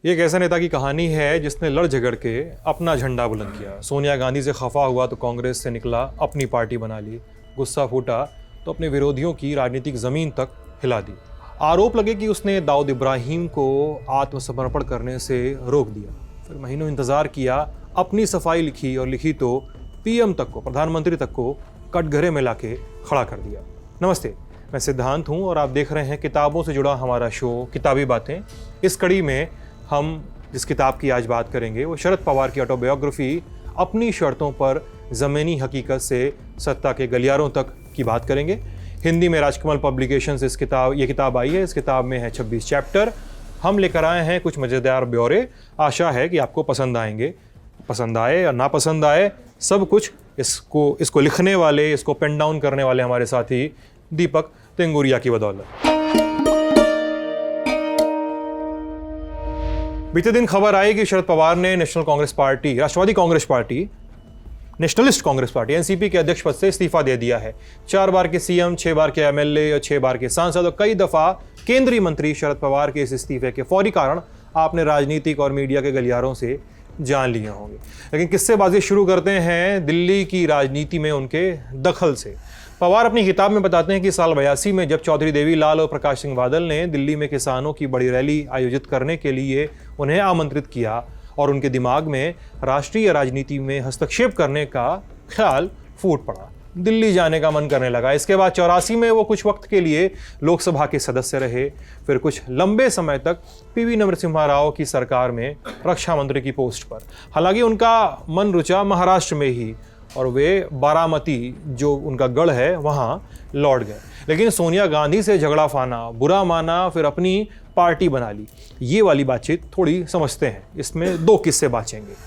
ये एक ऐसा नेता की कहानी है जिसने लड़ झगड़ के अपना झंडा बुलंद किया। सोनिया गांधी से खफा हुआ तो कांग्रेस से निकला, अपनी पार्टी बना ली। गुस्सा फूटा तो अपने विरोधियों की राजनीतिक ज़मीन तक हिला दी। आरोप लगे कि उसने दाऊद इब्राहिम को आत्मसमर्पण करने से रोक दिया। फिर महीनों इंतज़ार किया, अपनी सफाई लिखी और लिखी तो पीएम तक को, प्रधानमंत्री तक को कटघरे में लाके खड़ा कर दिया। नमस्ते, मैं सिद्धांत हूँ और आप देख रहे हैं किताबों से जुड़ा हमारा शो किताबी बातें। इस कड़ी में हम जिस किताब की आज बात करेंगे वो शरद पवार की ऑटोबायोग्राफी अपनी शर्तों पर ज़मीनी हकीकत से सत्ता के गलियारों तक की बात करेंगे। हिंदी में राजकमल पब्लिकेशन से ये किताब आई है। इस किताब में है 26 चैप्टर। हम लेकर आए हैं कुछ मज़ेदार ब्यौरे। आशा है कि आपको पसंद आएंगे। पसंद आए या ना पसंद आए, सब कुछ इसको लिखने वाले, इसको पेन डाउन करने वाले हमारे साथी दीपक तेंगुरिया की बदौलत। बीते दिन खबर आई कि शरद पवार ने Rashtravadi Congress party, nationalist Congress party NCP के अध्यक्ष पद से इस्तीफा दे दिया है। 4 बार के सीएम, 6 बार के एमएलए और 6 बार के सांसद और कई दफा केंद्रीय मंत्री शरद पवार के इस इस्तीफे के फौरी कारण आपने राजनीतिक और मीडिया के गलियारों से जान लिए होंगे। लेकिन किस्सेबाजी शुरू करते हैं दिल्ली की राजनीति में उनके दखल से। पवार अपनी किताब में बताते हैं कि साल 82 में जब चौधरी देवीलाल और प्रकाश सिंह बादल ने दिल्ली में किसानों की बड़ी रैली आयोजित करने के लिए उन्हें आमंत्रित किया और उनके दिमाग में राष्ट्रीय राजनीति में हस्तक्षेप करने का ख्याल फूट पड़ा। दिल्ली जाने का मन करने लगा। इसके बाद 84 में वो कुछ वक्त के लिए लोकसभा के सदस्य रहे। फिर कुछ लंबे समय तक पीवी नरसिम्हा राव की सरकार में रक्षा मंत्री की पोस्ट पर। हालांकि उनका मन रुचा महाराष्ट्र में ही और वे बारामती, जो उनका गढ़ है, वहाँ लौट गए। लेकिन सोनिया गांधी से झगड़ा फाना, बुरा माना, फिर अपनी पार्टी बना ली। ये वाली बातचीत थोड़ी समझते हैं। इसमें 2 किस्से बाँचेंगे।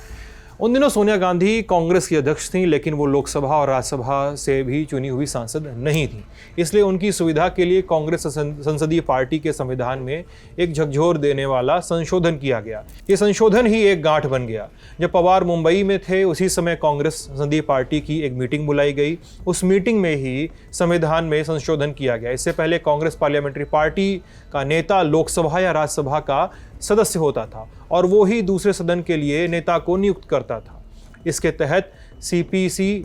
उन दिनों सोनिया गांधी कांग्रेस की अध्यक्ष थीं, लेकिन वो लोकसभा और राज्यसभा से भी चुनी हुई सांसद नहीं थीं। इसलिए उनकी सुविधा के लिए कांग्रेस संसदीय पार्टी के संविधान में एक झकझोर देने वाला संशोधन किया गया। ये संशोधन ही एक गांठ बन गया। जब पवार मुंबई में थे, उसी समय कांग्रेस संसदीय पार्टी की एक मीटिंग बुलाई गई। उस मीटिंग में ही संविधान में संशोधन किया गया। इससे पहले कांग्रेस पार्लियामेंट्री पार्टी का नेता लोकसभा या राज्यसभा का सदस्य होता था और वो ही दूसरे सदन के लिए नेता को नियुक्त करता था। इसके तहत सीपीसी,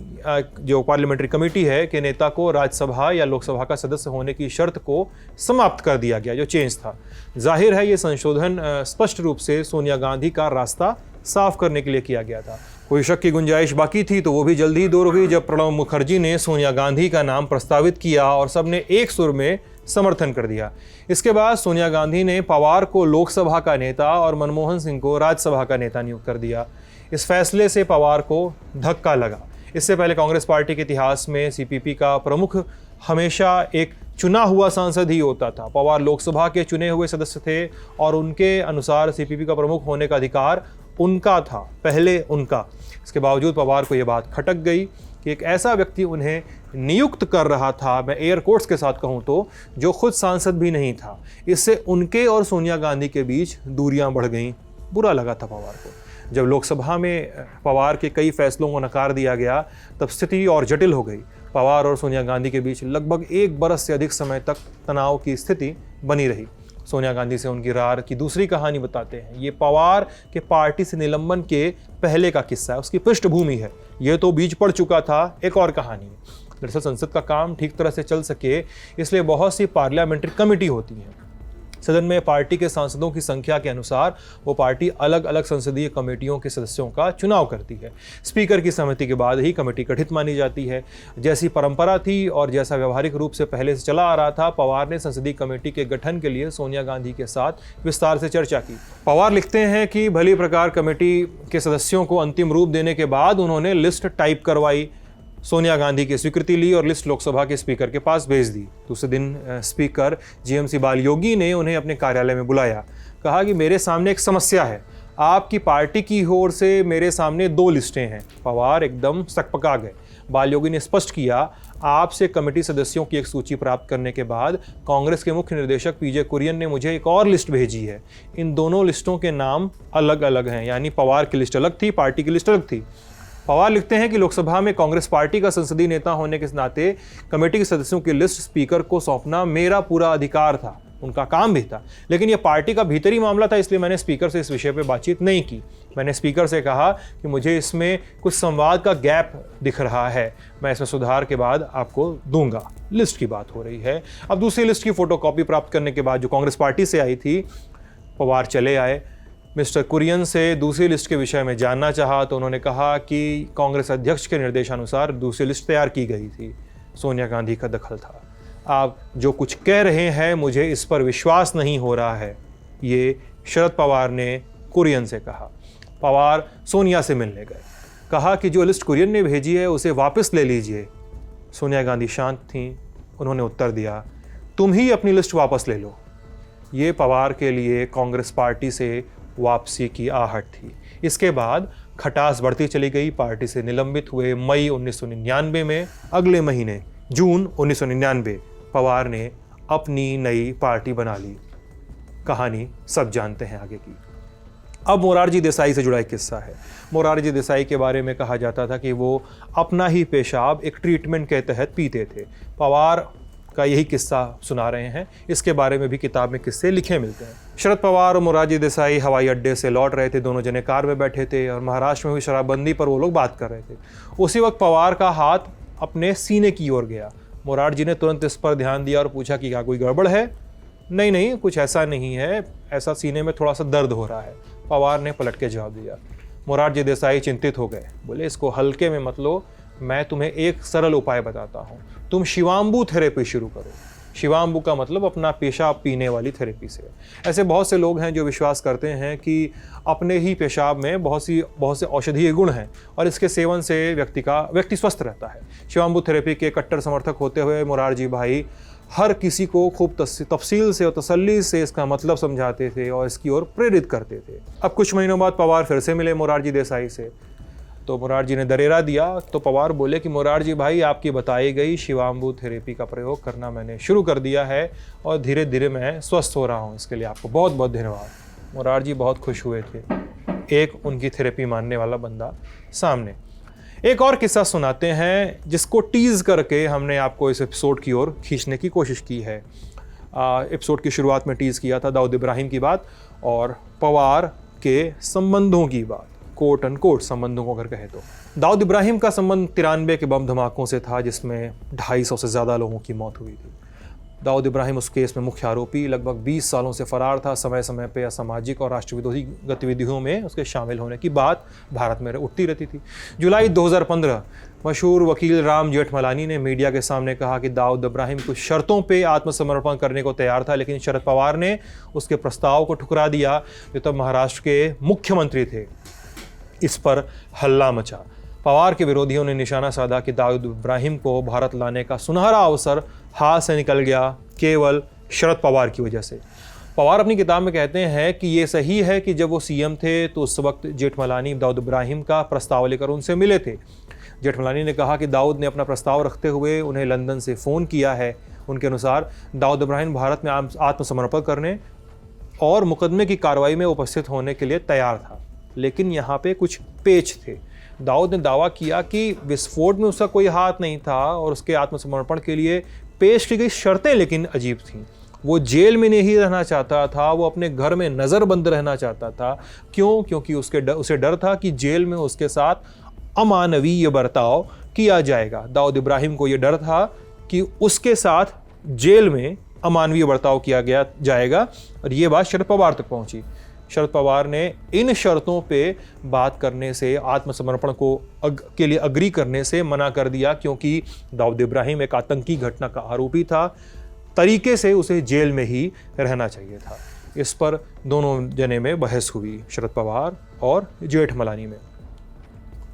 जो पार्लियामेंट्री कमेटी है, के नेता को राज्यसभा या लोकसभा का सदस्य होने की शर्त को समाप्त कर दिया गया, जो चेंज था। जाहिर है ये संशोधन स्पष्ट रूप से सोनिया गांधी का रास्ता साफ करने के लिए किया गया था। कोई शक की गुंजाइश बाकी थी तो वो भी जल्दी ही दूर हो गई जब प्रणब मुखर्जी ने सोनिया गांधी का नाम प्रस्तावित किया और सबने एक सुर में समर्थन कर दिया। इसके बाद सोनिया गांधी ने पवार को लोकसभा का नेता और मनमोहन सिंह को राज्यसभा का नेता नियुक्त कर दिया। इस फैसले से पवार को धक्का लगा। इससे पहले कांग्रेस पार्टी के इतिहास में सीपीपी का प्रमुख हमेशा एक चुना हुआ सांसद ही होता था। पवार लोकसभा के चुने हुए सदस्य थे और उनके अनुसार सीपीपी का प्रमुख होने का अधिकार उनका था, पहले उनका। इसके बावजूद पवार को यह बात खटक गई कि एक ऐसा व्यक्ति उन्हें नियुक्त कर रहा था, मैं एयर कोट्स के साथ कहूँ तो, जो खुद सांसद भी नहीं था। इससे उनके और सोनिया गांधी के बीच दूरियां बढ़ गईं। बुरा लगा था पवार को। जब लोकसभा में पवार के कई फैसलों को नकार दिया गया तब स्थिति और जटिल हो गई। पवार और सोनिया गांधी के बीच लगभग 1 बरस से अधिक समय तक तनाव की स्थिति बनी रही। सोनिया गांधी से उनकी रार की दूसरी कहानी बताते हैं। ये पवार के पार्टी से निलंबन के पहले का किस्सा है, उसकी पृष्ठभूमि है। ये तो बीज पड़ चुका था, एक और कहानी है। दरअसल संसद का काम ठीक तरह से चल सके इसलिए बहुत सी पार्लियामेंट्री कमेटी होती हैं। सदन में पार्टी के सांसदों की संख्या के अनुसार वो पार्टी अलग अलग संसदीय कमेटियों के सदस्यों का चुनाव करती है। स्पीकर की सहमति के बाद ही कमेटी गठित मानी जाती है। जैसी परंपरा थी और जैसा व्यवहारिक रूप से पहले से चला आ रहा था, पवार ने संसदीय कमेटी के गठन के लिए सोनिया गांधी के साथ विस्तार से चर्चा की। पवार लिखते हैं कि भली प्रकार कमेटी के सदस्यों को अंतिम रूप देने के बाद उन्होंने लिस्ट टाइप करवाई, सोनिया गांधी की स्वीकृति ली और लिस्ट लोकसभा के स्पीकर के पास भेज दी। दूसरे दिन स्पीकर जीएमसी बालयोगी ने उन्हें अपने कार्यालय में बुलाया। कहा कि मेरे सामने एक समस्या है, आपकी पार्टी की ओर से मेरे सामने 2 लिस्टें हैं। पवार एकदम सकपका गए। बालयोगी ने स्पष्ट किया, आपसे कमेटी सदस्यों की एक सूची प्राप्त करने के बाद कांग्रेस के मुख्य निर्देशक पीजे कुरियन ने मुझे एक और लिस्ट भेजी है। इन दोनों लिस्टों के नाम अलग अलग हैं, यानी पवार की लिस्ट अलग थी, पार्टी की लिस्ट अलग थी। पवार लिखते हैं कि लोकसभा में कांग्रेस पार्टी का संसदीय नेता होने के नाते कमेटी के सदस्यों की लिस्ट स्पीकर को सौंपना मेरा पूरा अधिकार था। उनका काम भी था, लेकिन ये पार्टी का भीतरी मामला था, इसलिए मैंने स्पीकर से इस विषय पे बातचीत नहीं की। मैंने स्पीकर से कहा कि मुझे इसमें कुछ संवाद का गैप दिख रहा है, मैं इसमें सुधार के बाद आपको दूंगा। लिस्ट की बात हो रही है। अब दूसरी लिस्ट की फोटोकॉपी प्राप्त करने के बाद जो कांग्रेस पार्टी से आई थी, पवार चले आए। मिस्टर कुरियन से दूसरी लिस्ट के विषय में जानना चाहा तो उन्होंने कहा कि कांग्रेस अध्यक्ष के निर्देशानुसार दूसरी लिस्ट तैयार की गई थी, सोनिया गांधी का दखल था। आप जो कुछ कह रहे हैं मुझे इस पर विश्वास नहीं हो रहा है, ये शरद पवार ने कुरियन से कहा। पवार सोनिया से मिलने गए, कहा कि जो लिस्ट कुरियन ने भेजी है उसे वापस ले लीजिए। सोनिया गांधी शांत थीं, उन्होंने उत्तर दिया, तुम ही अपनी लिस्ट वापस ले लो। ये पवार के लिए कांग्रेस पार्टी से वापसी की आहट थी। इसके बाद खटास बढ़ती चली गई। पार्टी से निलंबित हुए मई 1999 में। अगले महीने जून 1999 पवार ने अपनी नई पार्टी बना ली। कहानी सब जानते हैं आगे की। अब मोरारजी देसाई से जुड़ा एक किस्सा है। मोरारजी देसाई के बारे में कहा जाता था कि वो अपना ही पेशाब एक ट्रीटमेंट के तहत पीते थे। पवार का यही किस्सा सुना रहे हैं। इसके बारे में भी किताब में किस्से लिखे मिलते हैं। शरद पवार और मोरारजी देसाई हवाई अड्डे से लौट रहे थे, दोनों जने कार में बैठे थे और महाराष्ट्र में हुई शराबबंदी पर वो लोग बात कर रहे थे। उसी वक्त पवार का हाथ अपने सीने की ओर गया। मोरारजी ने तुरंत इस पर ध्यान दिया और पूछा कि क्या कोई गड़बड़ है? नहीं नहीं, कुछ ऐसा नहीं है, ऐसा सीने में थोड़ा सा दर्द हो रहा है। पवार ने पलट के जवाब दिया। मोरारजी देसाई चिंतित हो गए, बोले इसको हल्के में मत लो, मैं तुम्हें एक सरल उपाय बताता हूँ, तुम शिवाम्बू थेरेपी शुरू करो। शिवाम्बू का मतलब अपना पेशाब पीने वाली थेरेपी से। ऐसे बहुत से लोग हैं जो विश्वास करते हैं कि अपने ही पेशाब में बहुत से औषधीय गुण हैं और इसके सेवन से व्यक्ति स्वस्थ रहता है। शिवाम्बू थेरेपी के कट्टर समर्थक होते हुए मोरारजी भाई हर किसी को खूब तफसील से और तसल्ली से इसका मतलब समझाते थे और इसकी ओर प्रेरित करते थे। अब कुछ महीनों बाद पवार फिर से मिले मोरारजी देसाई से, तो मोरारजी ने दरेरा दिया। तो पवार बोले कि मोरारजी भाई, आपकी बताई गई शिवाम्बू थेरेपी का प्रयोग करना मैंने शुरू कर दिया है और धीरे धीरे मैं स्वस्थ हो रहा हूँ, इसके लिए आपको बहुत बहुत धन्यवाद। मोरारजी बहुत खुश हुए थे, एक उनकी थेरेपी मानने वाला बंदा सामने। एक और किस्सा सुनाते हैं जिसको टीज करके हमने आपको इस एपिसोड की ओर खींचने की कोशिश की है। एपिसोड की शुरुआत में टीज किया था दाऊद इब्राहिम की बात और पवार के संबंधों की बात, कोट अनकोट संबंधों को अगर कहे तो। दाऊद इब्राहिम का संबंध 93 के बम धमाकों से था जिसमें 250 से ज़्यादा लोगों की मौत हुई थी। दाऊद इब्राहिम उस केस में मुख्य आरोपी, लगभग 20 सालों से फरार था। समय समय पर असामाजिक और राष्ट्रविरोधी गतिविधियों में उसके शामिल होने की बात भारत में उठती रहती थी। जुलाई 2015 मशहूर वकील राम जेठमलानी ने मीडिया के सामने कहा कि दाऊद इब्राहिम कुछ शर्तों पे आत्मसमर्पण करने को तैयार था, लेकिन शरद पवार ने उसके प्रस्ताव को ठुकरा दिया जो तब महाराष्ट्र के मुख्यमंत्री थे। इस पर हल्ला मचा। पवार के विरोधियों ने निशाना साधा कि दाऊद इब्राहिम को भारत लाने का सुनहरा अवसर हाथ से निकल गया केवल शरद पवार की वजह से। पवार अपनी किताब में कहते हैं कि ये सही है कि जब वो सीएम थे तो उस वक्त जेठमलानी दाऊद इब्राहिम का प्रस्ताव लेकर उनसे मिले थे। जेठमलानी ने कहा कि दाऊद ने अपना प्रस्ताव रखते हुए उन्हें लंदन से फ़ोन किया है। उनके अनुसार दाऊद इब्राहिम भारत में आत्मसमर्पण करने और मुकदमे की कार्रवाई में उपस्थित होने के लिए तैयार था, लेकिन यहाँ पे कुछ पेच थे। दाऊद ने दावा किया कि विस्फोट में उसका कोई हाथ नहीं था और उसके आत्मसमर्पण के लिए पेश की गई शर्तें लेकिन अजीब थीं। वो जेल में नहीं रहना चाहता था, वो अपने घर में नज़रबंद रहना चाहता था। क्यों? क्योंकि उसे डर था कि जेल में उसके साथ अमानवीय बर्ताव किया जाएगा। दाऊद इब्राहिम को ये डर था कि उसके साथ जेल में अमानवीय बर्ताव किया जाएगा और ये बात शरद पवार तक पहुंची। शरद पवार ने इन शर्तों पे बात करने से, आत्मसमर्पण के लिए अग्री करने से मना कर दिया, क्योंकि दाऊद इब्राहिम एक आतंकी घटना का आरोपी था। तरीके से उसे जेल में ही रहना चाहिए था। इस पर दोनों जने में बहस हुई, शरद पवार और जेठमलानी में।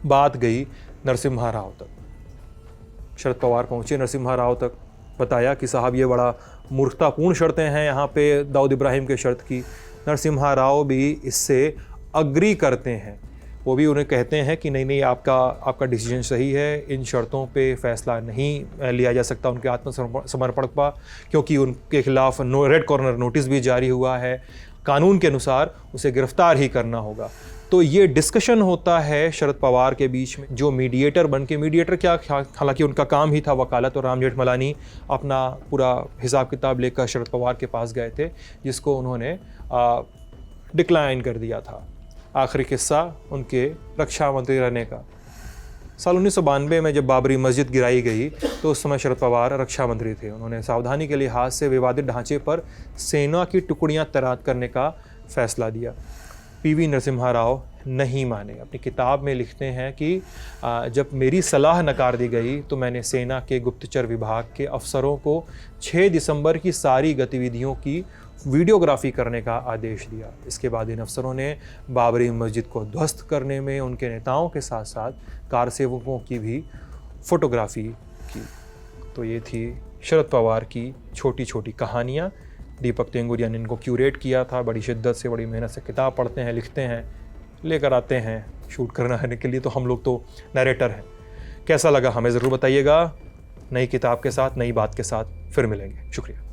बात गई नरसिम्हा राव तक। शरद पवार पहुंचे नरसिम्हा राव तक, बताया कि साहब ये बड़ा मूर्खतापूर्ण शर्तें हैं यहाँ पे दाऊद इब्राहिम के शर्त की। नरसिम्हा राव भी इससे अग्री करते हैं। वो भी उन्हें कहते हैं कि नहीं, आपका डिसीजन सही है, इन शर्तों पे फैसला नहीं लिया जा सकता उनके आत्मसमर्पण पर, क्योंकि उनके खिलाफ रेड कॉर्नर नोटिस भी जारी हुआ है। कानून के अनुसार उसे गिरफ्तार ही करना होगा। तो ये डिस्कशन होता है शरद पवार के बीच में, जो मीडिएटर बन के, मीडिएटर क्या, हालांकि उनका काम ही था वकालत, और राम जेठमलानी अपना पूरा हिसाब किताब लेकर शरद पवार के पास गए थे, जिसको उन्होंने डिक्लाइन कर दिया था। आखिरी किस्सा उनके रक्षा मंत्री रहने का, साल 1992 में जब बाबरी मस्जिद गिराई गई तो उस समय शरद पवार रक्षा मंत्री थे। उन्होंने सावधानी के लिहाज से विवादित ढांचे पर सेना की टुकड़ियां तैनात करने का फैसला दिया। पीवी नरसिम्हा राव नहीं माने। अपनी किताब में लिखते हैं कि जब मेरी सलाह नकार दी गई तो मैंने सेना के गुप्तचर विभाग के अफसरों को 6 दिसंबर की सारी गतिविधियों की वीडियोग्राफी करने का आदेश दिया। इसके बाद इन अफसरों ने बाबरी मस्जिद को ध्वस्त करने में उनके नेताओं के साथ साथ कारसेवकों की भी फोटोग्राफी की। तो ये थी शरद पवार की छोटी छोटी कहानियाँ। दीपक तेंगुरिया ने इनको क्यूरेट किया था, बड़ी शिद्दत से, बड़ी मेहनत से किताब पढ़ते हैं, लिखते हैं, लेकर आते हैं शूट करने के लिए। तो हम लोग तो नरेटर हैं। कैसा लगा हमें ज़रूर बताइएगा। नई किताब के साथ, नई बात के साथ फिर मिलेंगे। शुक्रिया।